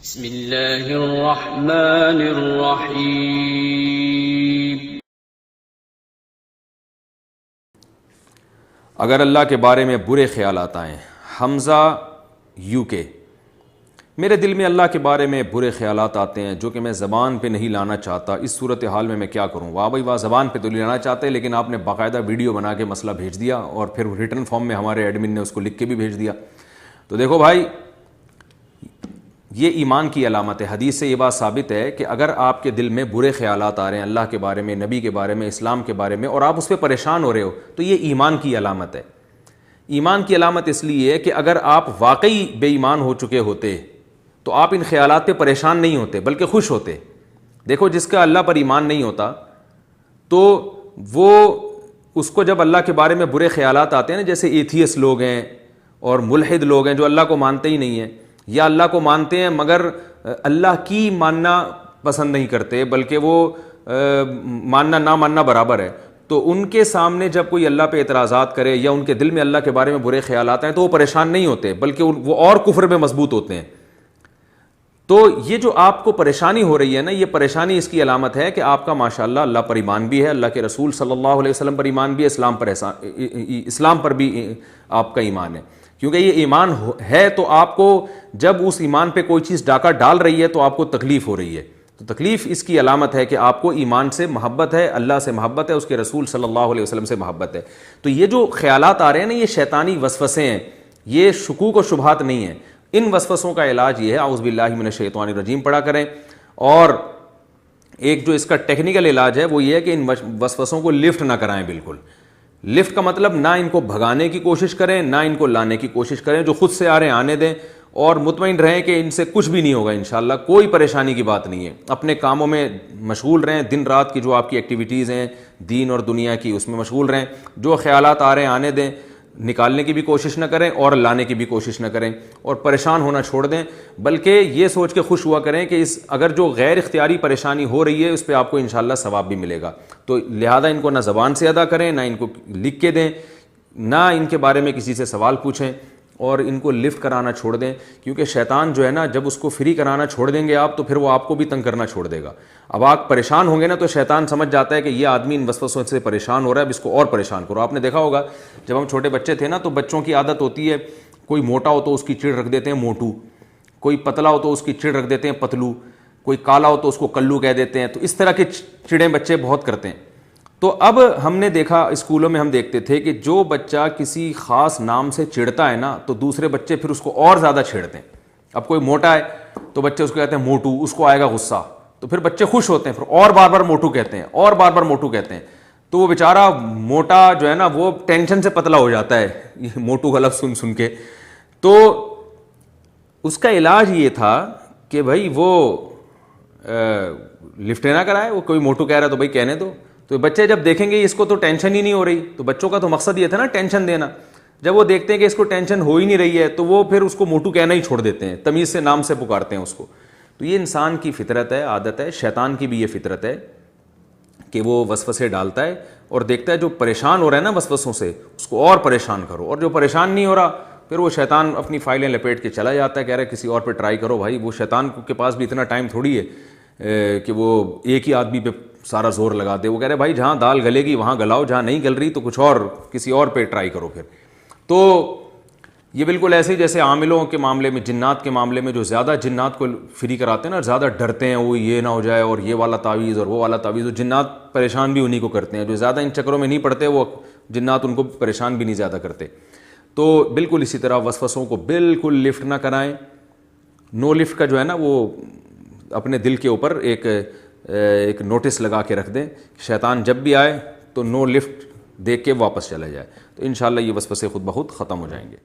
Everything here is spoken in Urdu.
بسم اللہ الرحمن الرحیم۔ اگر اللہ کے بارے میں برے خیالات آئیں، حمزہ یو کے، میرے دل میں اللہ کے بارے میں برے خیالات آتے ہیں جو کہ میں زبان پہ نہیں لانا چاہتا، اس صورتحال میں کیا کروں؟ واہ بھائی واہ، زبان پہ تو نہیں لانا چاہتے لیکن آپ نے باقاعدہ ویڈیو بنا کے مسئلہ بھیج دیا اور پھر ریٹن فارم میں ہمارے ایڈمن نے اس کو لکھ کے بھی بھیج دیا۔ تو دیکھو بھائی، یہ ایمان کی علامت ہے۔ حدیث سے یہ بات ثابت ہے کہ اگر آپ کے دل میں برے خیالات آ رہے ہیں اللہ کے بارے میں، نبی کے بارے میں، اسلام کے بارے میں، اور آپ اس پہ پریشان ہو رہے ہو، تو یہ ایمان کی علامت ہے۔ ایمان کی علامت اس لیے ہے کہ اگر آپ واقعی بے ایمان ہو چکے ہوتے تو آپ ان خیالات پہ پریشان نہیں ہوتے بلکہ خوش ہوتے۔ دیکھو، جس کا اللہ پر ایمان نہیں ہوتا تو وہ اس کو جب اللہ کے بارے میں برے خیالات آتے ہیں نا، جیسے ایتھیس لوگ ہیں اور ملحد لوگ ہیں جو اللہ کو مانتے ہی نہیں ہیں، یا اللہ کو مانتے ہیں مگر اللہ کی ماننا پسند نہیں کرتے بلکہ وہ ماننا نہ ماننا برابر ہے، تو ان کے سامنے جب کوئی اللہ پہ اعتراضات کرے یا ان کے دل میں اللہ کے بارے میں برے خیالات ہیں تو وہ پریشان نہیں ہوتے بلکہ وہ اور کفر میں مضبوط ہوتے ہیں۔ تو یہ جو آپ کو پریشانی ہو رہی ہے نا، یہ پریشانی اس کی علامت ہے کہ آپ کا ماشاءاللہ اللہ پر ایمان بھی ہے، اللہ کے رسول صلی اللہ علیہ وسلم پر ایمان بھی ہے، اسلام پر بھی آپ کا ایمان ہے۔ کیونکہ یہ ایمان ہے تو آپ کو جب اس ایمان پہ کوئی چیز ڈاکہ ڈال رہی ہے تو آپ کو تکلیف ہو رہی ہے، تو تکلیف اس کی علامت ہے کہ آپ کو ایمان سے محبت ہے، اللہ سے محبت ہے، اس کے رسول صلی اللہ علیہ وسلم سے محبت ہے۔ تو یہ جو خیالات آ رہے ہیں نا، یہ شیطانی وسوسے ہیں، یہ شکوک و شبہات نہیں ہیں۔ ان وسوسوں کا علاج یہ ہے اعوذ باللہ من الشیطان الرجیم پڑھا کریں، اور ایک جو اس کا ٹیکنیکل علاج ہے وہ یہ ہے کہ ان وسوسوں کو لفٹ نہ کرائیں بالکل۔ لفٹ کا مطلب نہ ان کو بھگانے کی کوشش کریں نہ ان کو لانے کی کوشش کریں، جو خود سے آ رہے ہیں آنے دیں اور مطمئن رہیں کہ ان سے کچھ بھی نہیں ہوگا انشاءاللہ، کوئی پریشانی کی بات نہیں ہے۔ اپنے کاموں میں مشغول رہیں، دن رات کی جو آپ کی ایکٹیویٹیز ہیں دین اور دنیا کی، اس میں مشغول رہیں، جو خیالات آ رہے ہیں آنے دیں، نکالنے کی بھی کوشش نہ کریں اور لانے کی بھی کوشش نہ کریں، اور پریشان ہونا چھوڑ دیں، بلکہ یہ سوچ کے خوش ہوا کریں کہ اگر جو غیر اختیاری پریشانی ہو رہی ہے اس پہ آپ کو انشاءاللہ ثواب بھی ملے گا۔ تو لہذا ان کو نہ زبان سے ادا کریں، نہ ان کو لکھ کے دیں، نہ ان کے بارے میں کسی سے سوال پوچھیں، اور ان کو لفٹ کرانا چھوڑ دیں، کیونکہ شیطان جو ہے نا، جب اس کو فری کرانا چھوڑ دیں گے آپ تو پھر وہ آپ کو بھی تنگ کرنا چھوڑ دے گا۔ اب آپ پریشان ہوں گے نا تو شیطان سمجھ جاتا ہے کہ یہ آدمی ان وسوسوں سے پریشان ہو رہا ہے، اب اس کو اور پریشان کرو۔ آپ نے دیکھا ہوگا جب ہم چھوٹے بچے تھے نا تو بچوں کی عادت ہوتی ہے، کوئی موٹا ہو تو اس کی چڑ رکھ دیتے ہیں موٹو، کوئی پتلا ہو تو اس کی چڑ رکھ دیتے ہیں پتلو، کوئی کالا ہو تو اس کو کلو کہہ دیتے ہیں، تو اس طرح کے چڑیں بچے بہت کرتے ہیں۔ تو اب ہم نے دیکھا اسکولوں میں ہم دیکھتے تھے کہ جو بچہ کسی خاص نام سے چڑھتا ہے نا تو دوسرے بچے پھر اس کو اور زیادہ چھیڑتے ہیں۔ اب کوئی موٹا ہے تو بچے اس کو کہتے ہیں موٹو، اس کو آئے گا غصہ، تو پھر بچے خوش ہوتے ہیں، پھر اور بار بار موٹو کہتے ہیں اور بار بار موٹو کہتے ہیں، تو وہ بیچارہ موٹا جو ہے نا وہ ٹینشن سے پتلا ہو جاتا ہے یہ موٹو کا لفظ سن سن کے۔ تو اس کا علاج یہ تھا کہ بھائی وہ لفٹ نہ کرائے، وہ کوئی موٹو کہہ رہا ہے تو بھائی کہنے دو۔ تو بچے جب دیکھیں گے اس کو تو ٹینشن ہی نہیں ہو رہی، تو بچوں کا تو مقصد یہ تھا نا ٹینشن دینا، جب وہ دیکھتے ہیں کہ اس کو ٹینشن ہو ہی نہیں رہی ہے تو وہ پھر اس کو موٹو کہنا ہی چھوڑ دیتے ہیں، تمیز سے نام سے پکارتے ہیں اس کو۔ تو یہ انسان کی فطرت ہے، عادت ہے، شیطان کی بھی یہ فطرت ہے کہ وہ وسوسے ڈالتا ہے اور دیکھتا ہے جو پریشان ہو رہا ہے نا وسوسوں سے اس کو اور پریشان کرو، اور جو پریشان نہیں ہو رہا پھر وہ شیطان اپنی فائلیں لپیٹ کے چلا جاتا ہے، کہہ رہا ہے کسی اور پہ ٹرائی کرو۔ بھائی وہ شیطان کے پاس بھی اتنا ٹائم تھوڑی ہے کہ وہ ایک ہی آدمی پہ سارا زور لگا دے، وہ کہہ رہے بھائی جہاں دال گلے گی وہاں گلاؤ، جہاں نہیں گل رہی تو کچھ اور کسی اور پہ ٹرائی کرو پھر۔ تو یہ بالکل ایسے ہی جیسے عاملوں کے معاملے میں، جنات کے معاملے میں جو زیادہ جنات کو فری کراتے ہیں نا، زیادہ ڈرتے ہیں وہ یہ نہ ہو جائے اور یہ والا تعویذ اور وہ والا تعویذ، اور جنات پریشان بھی انہی کو کرتے ہیں، جو زیادہ ان چکروں میں نہیں پڑتے وہ جنات ان کو پریشان بھی نہیں زیادہ کرتے۔ تو بالکل اسی طرح وسوسوں کو بالکل لفٹ نہ کرائیں۔ نو لفٹ کا جو ہے نا وہ اپنے دل کے اوپر ایک نوٹس لگا کے رکھ دیں، شیطان جب بھی آئے تو نو لفٹ دیکھ کے واپس چلا جائے، تو انشاءاللہ یہ وسوسے خود بخود ختم ہو جائیں گے۔